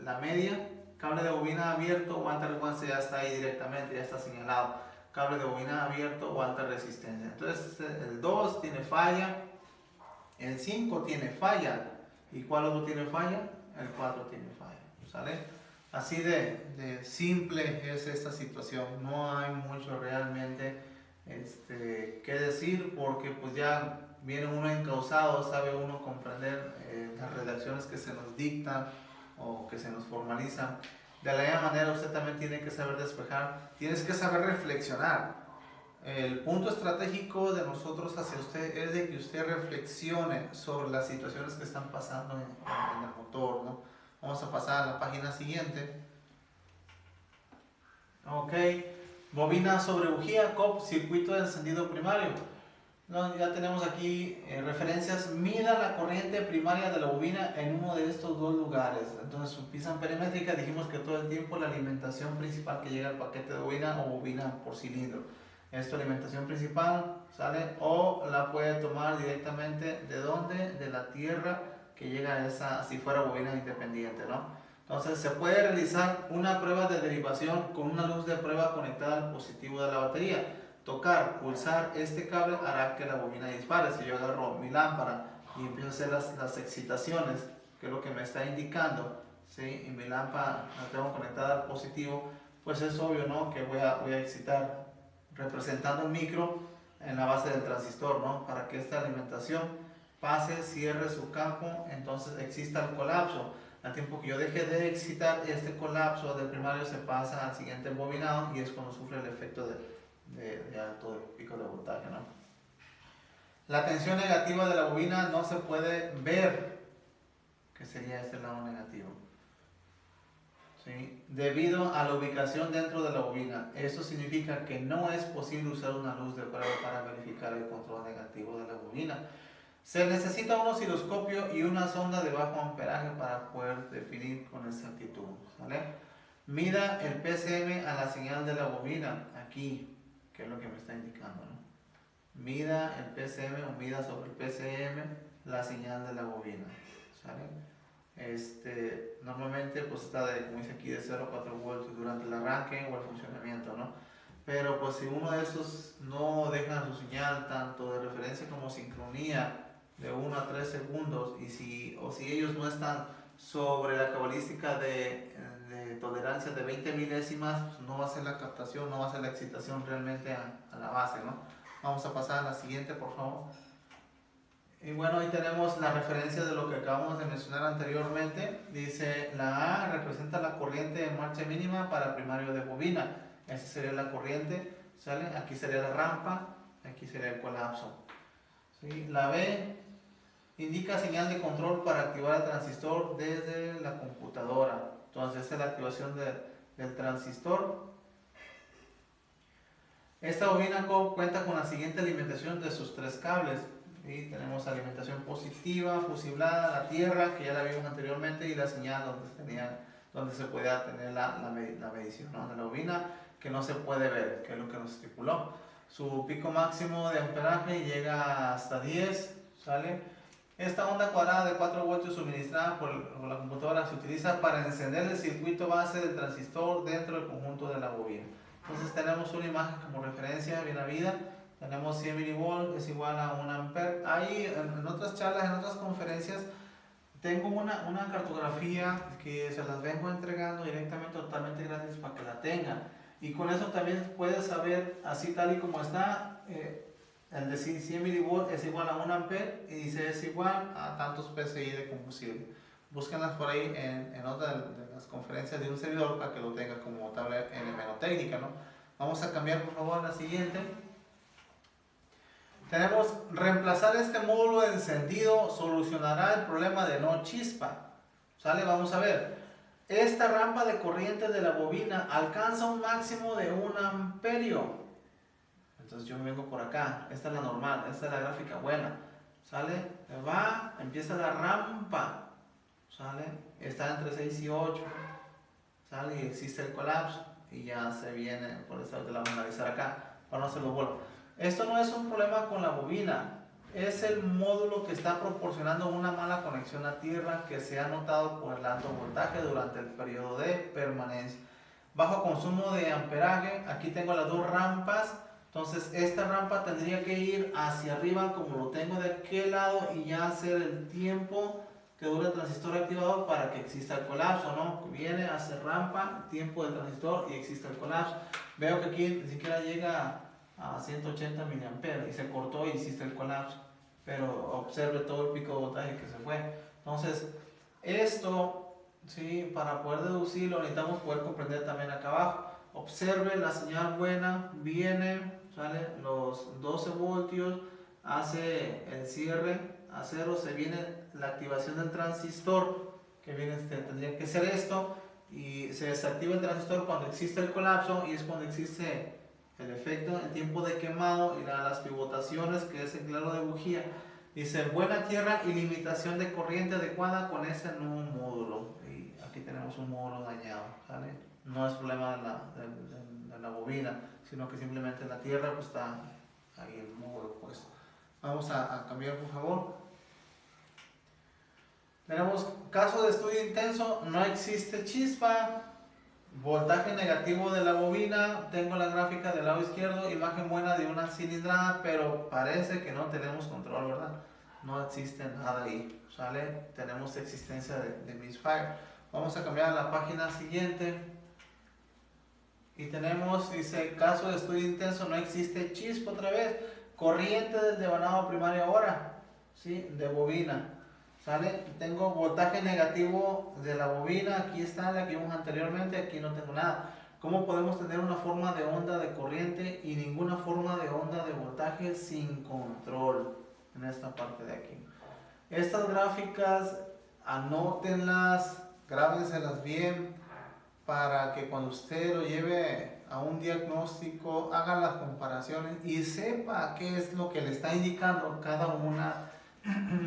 la media. Cable de bobina abierto o alta resistencia, ya está ahí directamente, ya está señalado. Cable de bobina abierto o alta resistencia. Entonces el 2 tiene falla, el 5 tiene falla. ¿Y cuál otro tiene falla? El 4 tiene falla. ¿Sale? Así de simple es esta situación. No hay mucho realmente que decir, porque pues ya viene uno encauzado, sabe uno comprender las redacciones que se nos dictan o que se nos formalizan. De la misma manera usted también tiene que saber despejar, tienes que saber reflexionar. El punto estratégico de nosotros hacia usted es de que usted reflexione sobre las situaciones que están pasando en el motor, ¿no? Vamos a pasar a la página siguiente. Ok, bobina sobre bujía, COP, circuito de encendido primario. No, ya tenemos aquí referencias. Mida la corriente primaria de la bobina en uno de estos dos lugares. Entonces, su pista perimétrica, dijimos que todo el tiempo la alimentación principal que llega al paquete de bobina o bobina por cilindro. Esto alimentación principal, ¿sale? O la puede tomar directamente ¿de dónde? De la tierra que llega a esa, si fuera bobina independiente, ¿no? Entonces, se puede realizar una prueba de derivación con una luz de prueba conectada al positivo de la batería. Tocar, pulsar este cable hará que la bobina dispare. Si yo agarro mi lámpara y empiezo a hacer las excitaciones, que es lo que me está indicando, ¿sí? Y mi lámpara la tengo conectada al positivo, pues es obvio, ¿no? Que voy a excitar representando un micro en la base del transistor, ¿no? Para que esta alimentación pase, cierre su campo, entonces exista el colapso. Al tiempo que yo deje de excitar, este colapso del primario se pasa al siguiente bobinado y es cuando sufre el efecto de alto pico de voltaje, ¿no? La tensión negativa de la bobina no se puede ver, que sería este lado negativo, ¿sí? Debido a la ubicación dentro de la bobina. Eso significa que no es posible usar una luz de prueba para verificar el control negativo de la bobina. Se necesita un osciloscopio y una sonda de bajo amperaje para poder definir con exactitud, ¿vale? Mida el PCM a la señal de la bobina, aquí, que es lo que me está indicando, ¿no? Mida el PCM o mida sobre el PCM la señal de la bobina, ¿sale? Normalmente pues está como dice aquí, de 0 a 4 voltios durante el arranque o el funcionamiento, ¿no? Pero pues si uno de estos no deja su señal tanto de referencia como sincronía de 1 a 3 segundos y si ellos no están sobre la cabalística de tolerancia de 20 milésimas, pues no va a ser la captación, no va a ser la excitación realmente a la base, ¿no? Vamos a pasar a la siguiente, por favor. Y bueno, ahí tenemos la referencia de lo que acabamos de mencionar anteriormente. Dice, la A representa la corriente de marcha mínima para el primario de bobina. Esa sería la corriente, ¿sale? Aquí sería la rampa, aquí sería el colapso, ¿sí? La B indica señal de control para activar el transistor desde la computadora. Entonces, esta es la activación del transistor. Esta bobina cuenta con la siguiente alimentación de sus 3 cables. Y tenemos alimentación positiva, fusiblada, la tierra, que ya la vimos anteriormente, y la señal donde se podía tener la medición, ¿no? De la bobina, que no se puede ver, que es lo que nos estipuló. Su pico máximo de amperaje llega hasta 10, ¿sale? Esta onda cuadrada de 4 voltios suministrada por la computadora se utiliza para encender el circuito base del transistor dentro del conjunto de la bobina. Entonces tenemos una imagen como referencia bien habida. Tenemos 100 milivolts es igual a 1 ampere. Ahí en otras charlas, en otras conferencias, tengo una cartografía que se las vengo entregando directamente, totalmente gratis para que la tengan. Y con eso también puedes saber, así tal y como está, el decir 100 milivolts es igual a 1 ampere y dice es igual a tantos PSI de combustible. Búsquenlas por ahí en otra las conferencias de un servidor para que lo tenga como tabla en menotécnica, ¿no? Vamos a cambiar por favor a la siguiente. Tenemos reemplazar este módulo de encendido solucionará el problema de no chispa. ¿Sale? Vamos a ver. Esta rampa de corriente de la bobina alcanza un máximo de 1 amperio. Entonces yo me vengo por acá. Esta es la normal, esta es la gráfica buena. ¿Sale? Va, empieza la rampa. ¿Sale? Está entre 6 y 8. ¿Sale? Y existe el colapso. Y ya se viene, por eso te la vamos a analizar acá, para no hacerlo vuelvo. Esto no es un problema con la bobina. Es el módulo que está proporcionando una mala conexión a tierra que se ha notado por el alto voltaje durante el periodo de permanencia. Bajo consumo de amperaje, aquí tengo las dos rampas, entonces esta rampa tendría que ir hacia arriba como lo tengo de aquel lado y ya hacer el tiempo que dura el transistor activado para que exista el colapso, ¿no? Viene, hace rampa, tiempo del transistor y existe el colapso. Veo que aquí ni siquiera llega a 180 miliamperes y se cortó y existe el colapso, pero observe todo el pico de voltaje que se fue. Entonces esto, ¿sí? Para poder deducirlo necesitamos poder comprender también acá abajo. Observe la señal buena, viene, sale los 12 voltios, hace el cierre a 0, se viene la activación del transistor, que viene, tendría que ser esto, y se desactiva el transistor cuando existe el colapso y es cuando existe el efecto, el tiempo de quemado y las pivotaciones, que es el claro de bujía. Dice buena tierra y limitación de corriente adecuada con ese nuevo módulo. Y aquí tenemos un módulo dañado, ¿sale? No es problema de la bobina, sino que simplemente la tierra pues está ahí el módulo puesto. Vamos a cambiar por favor. Tenemos caso de estudio intenso, no existe chispa. Voltaje negativo de la bobina, tengo la gráfica del lado izquierdo, imagen buena de una cilindrada, pero parece que no tenemos control, ¿verdad? No existe nada ahí, ¿sale? Tenemos existencia de misfire. Vamos a cambiar a la página siguiente. Y tenemos, dice, caso de estudio intenso, no existe chispa otra vez. Corriente del devanado primario ahora, ¿sí? De bobina. ¿Sale? Tengo voltaje negativo de la bobina, aquí está, la que vimos anteriormente, aquí no tengo nada. ¿Cómo podemos tener una forma de onda de corriente y ninguna forma de onda de voltaje sin control? En esta parte de aquí. Estas gráficas, anótenlas, grábenselas bien, para que cuando usted lo lleve a un diagnóstico, haga las comparaciones y sepa qué es lo que le está indicando cada una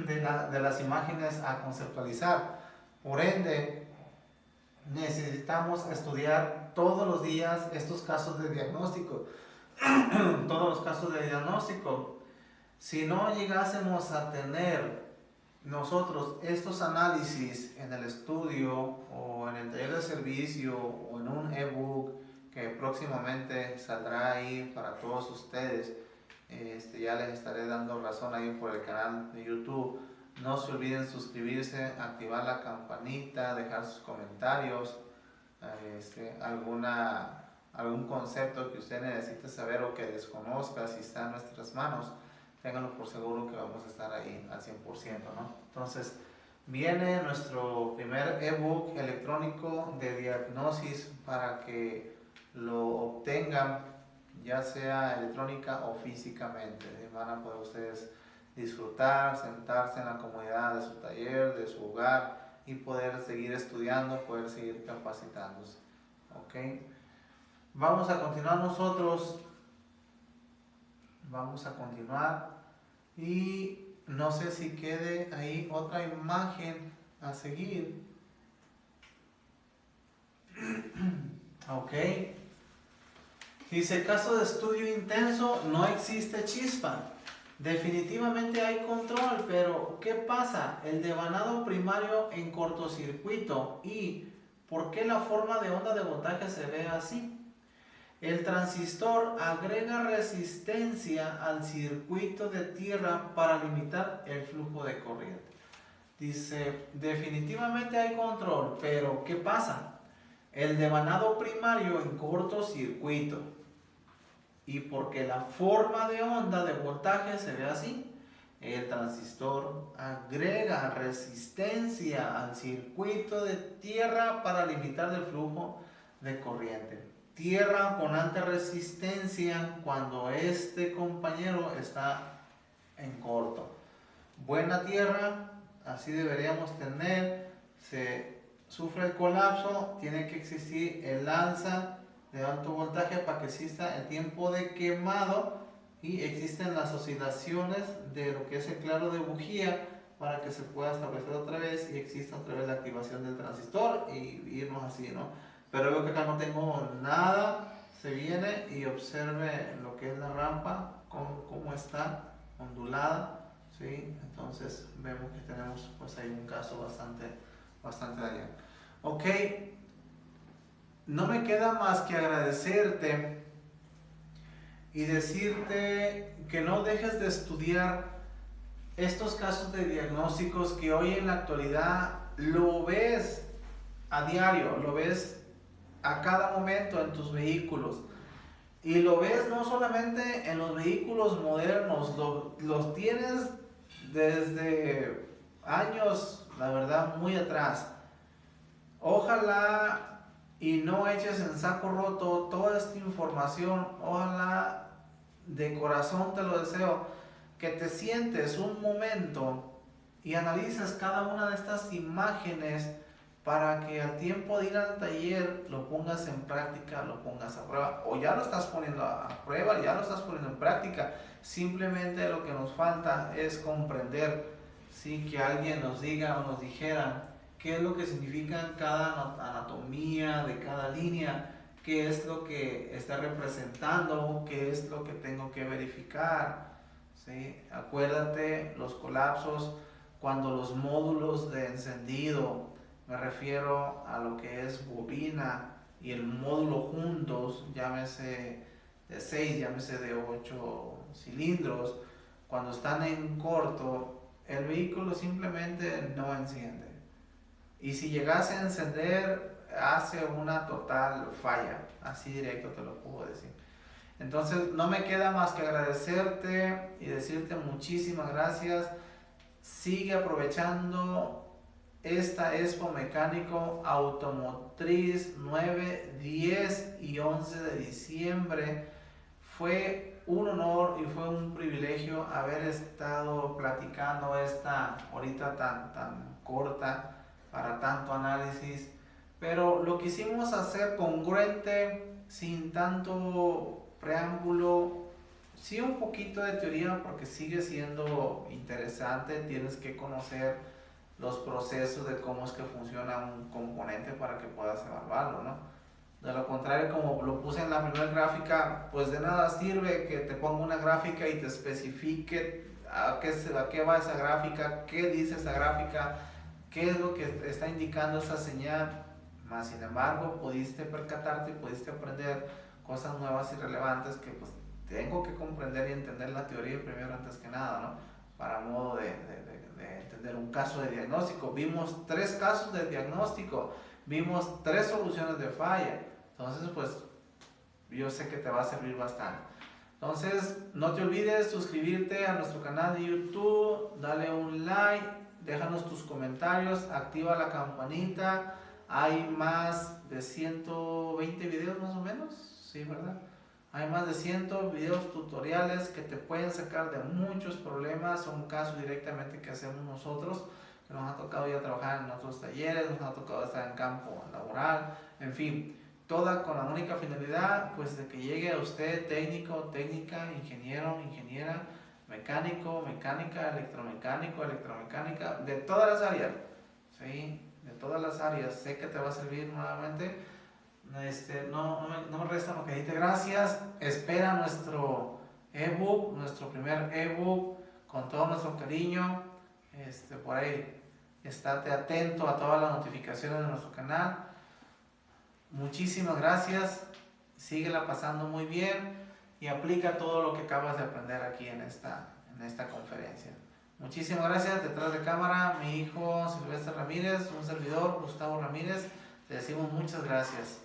de las imágenes a conceptualizar. Por ende, necesitamos estudiar todos los días estos casos de diagnóstico. Todos los casos de diagnóstico. Si no llegásemos a tener nosotros estos análisis en el estudio o en el taller de servicio o en un ebook que próximamente saldrá ahí para todos ustedes, ya les estaré dando razón ahí por el canal de YouTube. No se olviden suscribirse, activar la campanita, dejar sus comentarios, algún concepto que usted necesite saber o que desconozca, si está en nuestras manos, ténganlo por seguro que vamos a estar ahí al 100%, ¿no? Entonces, viene nuestro primer ebook electrónico de diagnosis para que lo obtengan, ya sea electrónica o físicamente. Van a poder ustedes disfrutar, sentarse en la comodidad de su taller, de su hogar y poder seguir estudiando, poder seguir capacitándose. ¿Ok? Vamos a continuar nosotros. Vamos a continuar y no sé si quede ahí otra imagen a seguir. Ok. Dice, caso de estudio intenso, no existe chispa. Definitivamente hay control, pero ¿qué pasa? El devanado primario en cortocircuito. ¿Y por qué la forma de onda de voltaje se ve así? El transistor agrega resistencia al circuito de tierra para limitar el flujo de corriente. Dice, definitivamente hay control, pero ¿qué pasa? El devanado primario en cortocircuito. Y porque la forma de onda de voltaje se ve así. El transistor agrega resistencia al circuito de tierra para limitar el flujo de corriente. Tierra con alta resistencia cuando este compañero está en corto. Buena tierra, así deberíamos tener. Se sufre el colapso, tiene que existir el alza de alto voltaje para que exista el tiempo de quemado y existen las oscilaciones de lo que es el claro de bujía para que se pueda establecer otra vez y exista otra vez la activación del transistor y irnos así, ¿no? Pero veo que acá no tengo nada. Se viene y observe lo que es la rampa, cómo está ondulada, ¿sí? Entonces vemos que tenemos pues ahí un caso bastante dañado. Ok, no me queda más que agradecerte y decirte que no dejes de estudiar estos casos de diagnósticos que hoy en la actualidad lo ves a diario, lo ves a cada momento en tus vehículos. Y lo ves no solamente en los vehículos modernos, los tienes desde años, la verdad, muy atrás. Ojalá y no eches en saco roto toda esta información. Ojalá, de corazón te lo deseo, que te sientes un momento y analices cada una de estas imágenes para que a tiempo de ir al taller lo pongas en práctica, lo pongas a prueba, o ya lo estás poniendo a prueba, ya lo estás poniendo en práctica. Simplemente lo que nos falta es comprender, ¿sí? Que alguien nos diga o nos dijera qué es lo que significa cada anatomía de cada línea, qué es lo que está representando, qué es lo que tengo que verificar, ¿sí? Acuérdate, los colapsos, cuando los módulos de encendido, me refiero a lo que es bobina y el módulo juntos, llámese de 6, llámese de 8 cilindros, cuando están en corto, el vehículo simplemente no enciende. Y si llegase a encender, hace una total falla, así directo te lo puedo decir. Entonces no me queda más que agradecerte y decirte muchísimas gracias. Sigue aprovechando esta Expo Mecánico Automotriz 9, 10 y 11 de diciembre. Fue un honor y fue un privilegio haber estado platicando esta horita tan corta para tanto análisis, pero lo quisimos hacer congruente, sin tanto preámbulo. Sí, un poquito de teoría porque sigue siendo interesante, tienes que conocer los procesos de cómo es que funciona un componente para que puedas evaluarlo, ¿no? De lo contrario, como lo puse en la primera gráfica, pues de nada sirve que te ponga una gráfica y te especifique a qué va esa gráfica, qué dice esa gráfica, qué es lo que está indicando esa señal. Más sin embargo, pudiste percatarte y pudiste aprender cosas nuevas y relevantes que pues tengo que comprender y entender la teoría primero antes que nada, ¿no? Para modo de entender un caso de diagnóstico. Vimos 3 casos de diagnóstico, vimos 3 soluciones de falla. Entonces, pues, yo sé que te va a servir bastante. Entonces, no te olvides suscribirte a nuestro canal de YouTube, dale un like, déjanos tus comentarios, activa la campanita. Hay más de 120 videos más o menos, sí, ¿verdad? Hay más de 100 videos tutoriales que te pueden sacar de muchos problemas. Son casos directamente que hacemos nosotros, que nos ha tocado ya trabajar en otros talleres, nos ha tocado estar en campo laboral, en fin, toda con la única finalidad pues de que llegue a usted técnico, técnica, ingeniero, ingeniera, mecánico, mecánica, electromecánico, electromecánica, de todas las áreas, ¿sí? De todas las áreas. Sé que te va a servir nuevamente. No me resta más que decirte gracias. Espera nuestro ebook, nuestro primer ebook, con todo nuestro cariño. Por ahí, estate atento a todas las notificaciones de nuestro canal. Muchísimas gracias. Síguela pasando muy bien y aplica todo lo que acabas de aprender aquí en esta conferencia. Muchísimas gracias. Detrás de cámara, mi hijo Silvestre Ramírez, un servidor, Gustavo Ramírez. Te decimos muchas gracias.